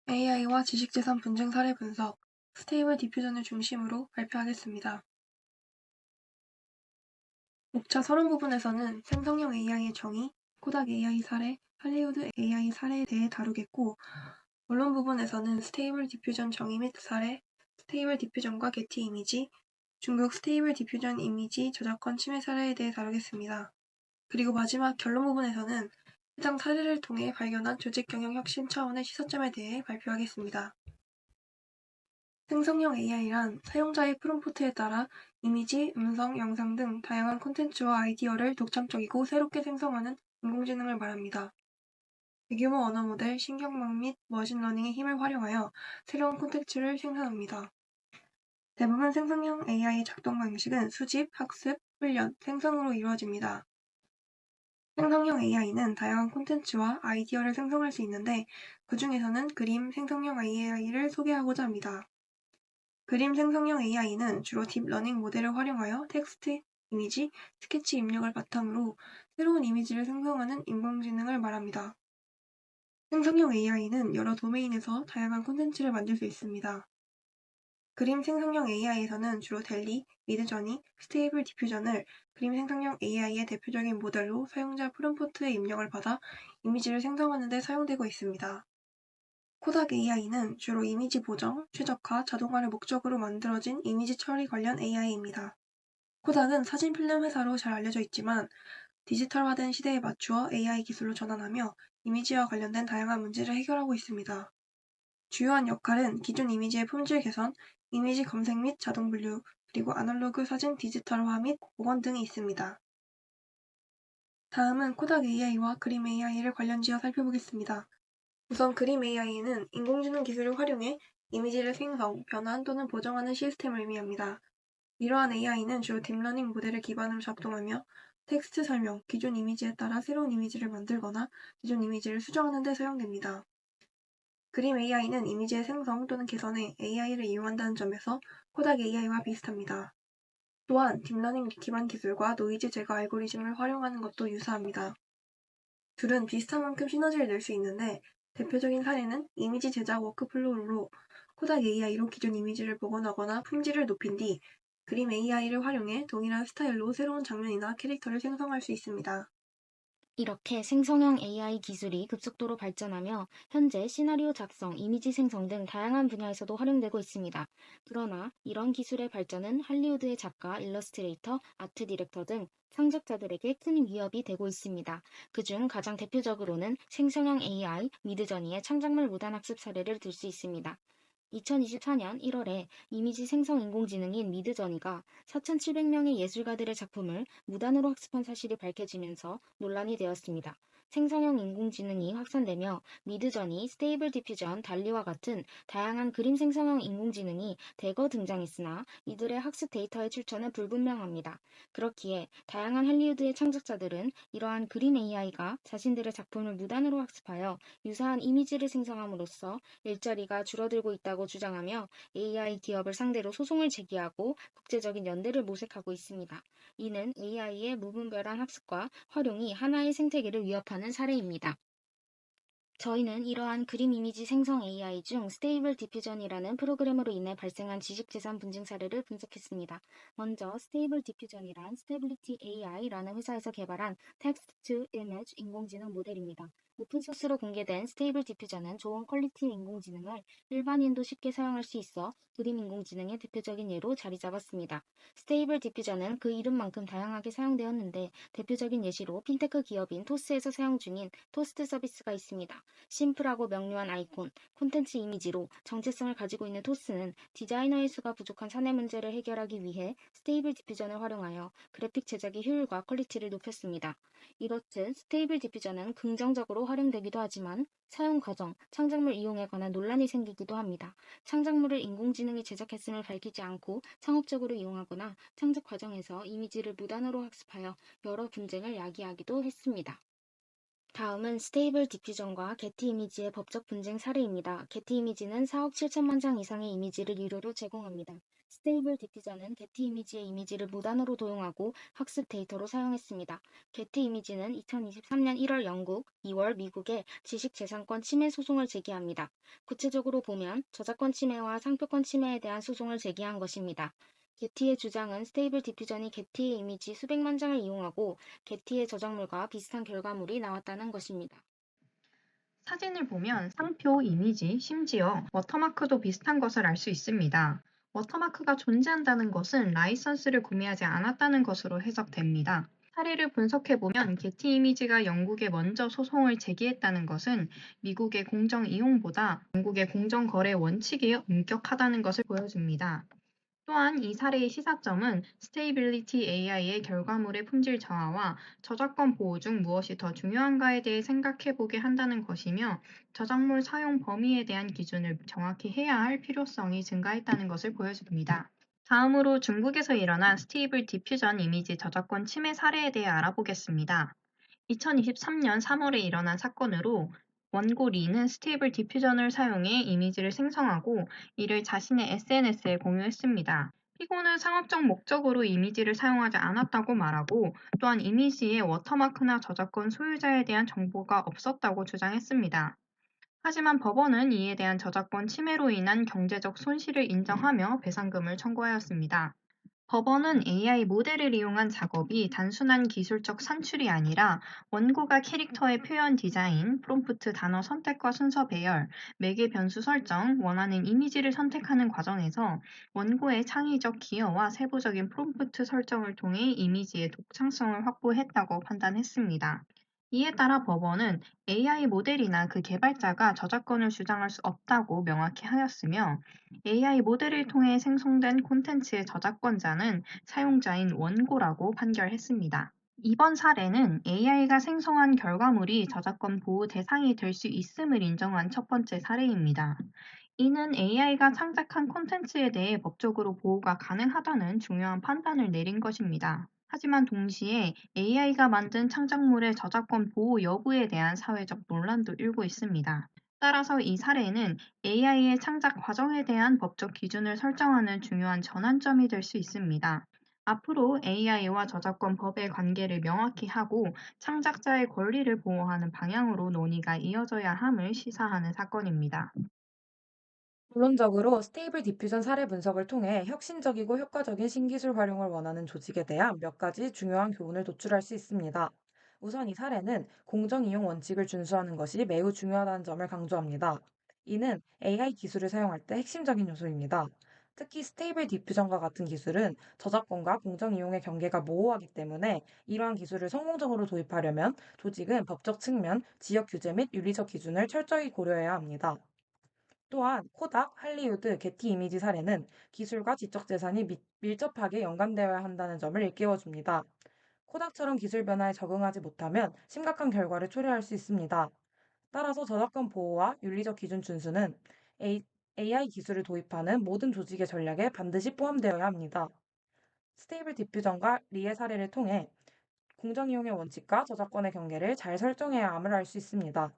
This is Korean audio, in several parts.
AI와 지식재산 분쟁 사례 분석, 스테이블 디퓨전을 중심으로 발표하겠습니다. 목차 서론 부분에서는 생성형 AI의 정의, 코닥 AI 사례, 할리우드 AI 사례에 대해 다루겠고, 원론 부분에서는 스테이블 디퓨전 정의 및 사례, 스테이블 디퓨전과 게티 이미지, 중국 스테이블 디퓨전 이미지 저작권 침해 사례에 대해 다루겠습니다. 그리고 마지막 결론 부분에서는 해당 사례를 통해 발견한 조직 경영 혁신 차원의 시사점에 대해 발표하겠습니다. 생성형 AI란 사용자의 프롬프트에 따라 이미지, 음성, 영상 등 다양한 콘텐츠와 아이디어를 독창적이고 새롭게 생성하는 인공지능을 말합니다. 대규모 언어 모델, 신경망 및 머신러닝의 힘을 활용하여 새로운 콘텐츠를 생산합니다. 대부분 생성형 AI의 작동 방식은 수집, 학습, 훈련, 생성으로 이루어집니다. 생성형 AI는 다양한 콘텐츠와 아이디어를 생성할 수 있는데 그 중에서는 그림 생성형 AI를 소개하고자 합니다. 그림 생성형 AI는 주로 딥러닝 모델을 활용하여 텍스트, 이미지, 스케치 입력을 바탕으로 새로운 이미지를 생성하는 인공지능을 말합니다. 생성형 AI는 여러 도메인에서 다양한 콘텐츠를 만들 수 있습니다. 그림 생성형 AI에서는 주로 델리, 미드저니, 스테이블 디퓨전을 그림 생성형 AI의 대표적인 모델로 사용자 프롬프트의 입력을 받아 이미지를 생성하는 데 사용되고 있습니다. 코닥 AI는 주로 이미지 보정, 최적화, 자동화를 목적으로 만들어진 이미지 처리 관련 AI입니다. 코닥은 사진 필름 회사로 잘 알려져 있지만 디지털화된 시대에 맞추어 AI 기술로 전환하며 이미지와 관련된 다양한 문제를 해결하고 있습니다. 주요한 역할은 기존 이미지의 품질 개선, 이미지 검색 및 자동 분류, 그리고 아날로그 사진 디지털화 및 복원 등이 있습니다. 다음은 코닥 AI와 그림 AI를 관련지어 살펴보겠습니다. 우선 그림 AI는 인공지능 기술을 활용해 이미지를 생성, 변환 또는 보정하는 시스템을 의미합니다. 이러한 AI는 주로 딥러닝 모델을 기반으로 작동하며 텍스트 설명, 기존 이미지에 따라 새로운 이미지를 만들거나 기존 이미지를 수정하는 데 사용됩니다. 그림 AI는 이미지의 생성 또는 개선에 AI를 이용한다는 점에서 코닥 AI와 비슷합니다. 또한 딥러닝 기반 기술과 노이즈 제거 알고리즘을 활용하는 것도 유사합니다. 둘은 비슷한 만큼 시너지를 낼 수 있는데 대표적인 사례는 이미지 제작 워크플로우로 코닥 AI로 기존 이미지를 복원하거나 품질을 높인 뒤 그림 AI를 활용해 동일한 스타일로 새로운 장면이나 캐릭터를 생성할 수 있습니다. 이렇게 생성형 AI 기술이 급속도로 발전하며 현재 시나리오 작성, 이미지 생성 등 다양한 분야에서도 활용되고 있습니다. 그러나 이런 기술의 발전은 할리우드의 작가, 일러스트레이터, 아트 디렉터 등 창작자들에게 큰 위협이 되고 있습니다. 그중 가장 대표적으로는 생성형 AI, 미드저니의 창작물 무단학습 사례를 들 수 있습니다. 2024년 1월에 이미지 생성 인공지능인 미드저니가 4,700명의 예술가들의 작품을 무단으로 학습한 사실이 밝혀지면서 논란이 되었습니다. 생성형 인공지능이 확산되며 미드저니, 스테이블 디퓨전, 달리와 같은 다양한 그림 생성형 인공지능이 대거 등장했으나 이들의 학습 데이터의 출처는 불분명합니다. 그렇기에 다양한 할리우드의 창작자들은 이러한 그림 AI가 자신들의 작품을 무단으로 학습하여 유사한 이미지를 생성함으로써 일자리가 줄어들고 있다고 주장하며 AI 기업을 상대로 소송을 제기하고 국제적인 연대를 모색하고 있습니다. 이는 AI의 무분별한 학습과 활용이 하나의 생태계를 위협하는 사례입니다. 저희는 이러한 그림 이미지 생성 AI 중 스테이블 디퓨전이라는 프로그램으로 인해 발생한 지식재산 분쟁 사례를 분석했습니다. 먼저 스테이블 디퓨전이란 스테빌리티 AI라는 회사에서 개발한 텍스트 투 이미지 인공지능 모델입니다. 오픈소스로 공개된 스테이블 디퓨전은 좋은 퀄리티 인공지능을 일반인도 쉽게 사용할 수 있어 그림 인공지능의 대표적인 예로 자리 잡았습니다. 스테이블 디퓨전은 그 이름만큼 다양하게 사용되었는데 대표적인 예시로 핀테크 기업인 토스에서 사용 중인 토스트 서비스가 있습니다. 심플하고 명료한 아이콘, 콘텐츠 이미지로 정체성을 가지고 있는 토스는 디자이너의 수가 부족한 사내 문제를 해결하기 위해 스테이블 디퓨전을 활용하여 그래픽 제작의 효율과 퀄리티를 높였습니다. 이렇듯 스테이블 디퓨전은 긍정적으로 활용되기도 하지만 사용 과정, 창작물 이용에 관한 논란이 생기기도 합니다. 창작물을 인공지능이 제작했음을 밝히지 않고 상업적으로 이용하거나 창작 과정에서 이미지를 무단으로 학습하여 여러 분쟁을 야기하기도 했습니다. 다음은 스테이블 디퓨전과 게티 이미지의 법적 분쟁 사례입니다. 게티 이미지는 4억 7천만 장 이상의 이미지를 유료로 제공합니다. 스테이블 디퓨전은 게티 이미지의 이미지를 무단으로 도용하고 학습 데이터로 사용했습니다. 게티 이미지는 2023년 1월 영국, 2월 미국에 지식재산권 침해 소송을 제기합니다. 구체적으로 보면 저작권 침해와 상표권 침해에 대한 소송을 제기한 것입니다. 게티의 주장은 스테이블 디퓨전이 게티의 이미지 수백만 장을 이용하고 게티의 저작물과 비슷한 결과물이 나왔다는 것입니다. 사진을 보면 상표, 이미지, 심지어 워터마크도 비슷한 것을 알 수 있습니다. 워터마크가 존재한다는 것은 라이선스를 구매하지 않았다는 것으로 해석됩니다. 사례를 분석해보면 게티 이미지가 영국에 먼저 소송을 제기했다는 것은 미국의 공정 이용보다 영국의 공정 거래 원칙이 엄격하다는 것을 보여줍니다. 또한 이 사례의 시사점은 스테이빌리티 AI의 결과물의 품질 저하와 저작권 보호 중 무엇이 더 중요한가에 대해 생각해보게 한다는 것이며 저작물 사용 범위에 대한 기준을 정확히 해야 할 필요성이 증가했다는 것을 보여줍니다. 다음으로 중국에서 일어난 스테이블 디퓨전 이미지 저작권 침해 사례에 대해 알아보겠습니다. 2023년 3월에 일어난 사건으로 원고 리는 스테이블 디퓨전을 사용해 이미지를 생성하고 이를 자신의 SNS에 공유했습니다. 피고는 상업적 목적으로 이미지를 사용하지 않았다고 말하고 또한 이미지에 워터마크나 저작권 소유자에 대한 정보가 없었다고 주장했습니다. 하지만 법원은 이에 대한 저작권 침해로 인한 경제적 손실을 인정하며 배상금을 청구하였습니다. 법원은 AI 모델을 이용한 작업이 단순한 기술적 산출이 아니라 원고가 캐릭터의 표현 디자인, 프롬프트 단어 선택과 순서 배열, 매개 변수 설정, 원하는 이미지를 선택하는 과정에서 원고의 창의적 기여와 세부적인 프롬프트 설정을 통해 이미지의 독창성을 확보했다고 판단했습니다. 이에 따라 법원은 AI 모델이나 그 개발자가 저작권을 주장할 수 없다고 명확히 하였으며 AI 모델을 통해 생성된 콘텐츠의 저작권자는 사용자인 원고라고 판결했습니다. 이번 사례는 AI가 생성한 결과물이 저작권 보호 대상이 될 수 있음을 인정한 첫 번째 사례입니다. 이는 AI가 창작한 콘텐츠에 대해 법적으로 보호가 가능하다는 중요한 판단을 내린 것입니다. 하지만 동시에 AI가 만든 창작물의 저작권 보호 여부에 대한 사회적 논란도 일고 있습니다. 따라서 이 사례는 AI의 창작 과정에 대한 법적 기준을 설정하는 중요한 전환점이 될 수 있습니다. 앞으로 AI와 저작권 법의 관계를 명확히 하고 창작자의 권리를 보호하는 방향으로 논의가 이어져야 함을 시사하는 사건입니다. 본론적으로 스테이블 디퓨전 사례 분석을 통해 혁신적이고 효과적인 신기술 활용을 원하는 조직에 대한 몇 가지 중요한 교훈을 도출할 수 있습니다. 우선 이 사례는 공정 이용 원칙을 준수하는 것이 매우 중요하다는 점을 강조합니다. 이는 AI 기술을 사용할 때 핵심적인 요소입니다. 특히 스테이블 디퓨전과 같은 기술은 저작권과 공정 이용의 경계가 모호하기 때문에 이러한 기술을 성공적으로 도입하려면 조직은 법적 측면, 지역 규제 및 윤리적 기준을 철저히 고려해야 합니다. 또한 코닥, 할리우드, 게티 이미지 사례는 기술과 지적 재산이 밀접하게 연관되어야 한다는 점을 일깨워줍니다. 코닥처럼 기술 변화에 적응하지 못하면 심각한 결과를 초래할 수 있습니다. 따라서 저작권 보호와 윤리적 기준 준수는 AI 기술을 도입하는 모든 조직의 전략에 반드시 포함되어야 합니다. 스테이블 디퓨전과 리의 사례를 통해 공정 이용의 원칙과 저작권의 경계를 잘 설정해야 함을 알 수 있습니다.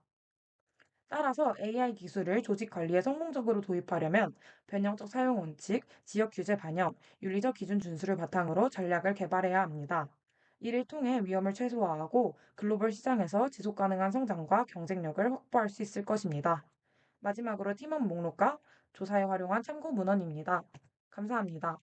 따라서 AI 기술을 조직 관리에 성공적으로 도입하려면 변형적 사용 원칙, 지역 규제 반영, 윤리적 기준 준수를 바탕으로 전략을 개발해야 합니다. 이를 통해 위험을 최소화하고 글로벌 시장에서 지속 가능한 성장과 경쟁력을 확보할 수 있을 것입니다. 마지막으로 팀원 목록과 조사에 활용한 참고 문헌입니다. 감사합니다.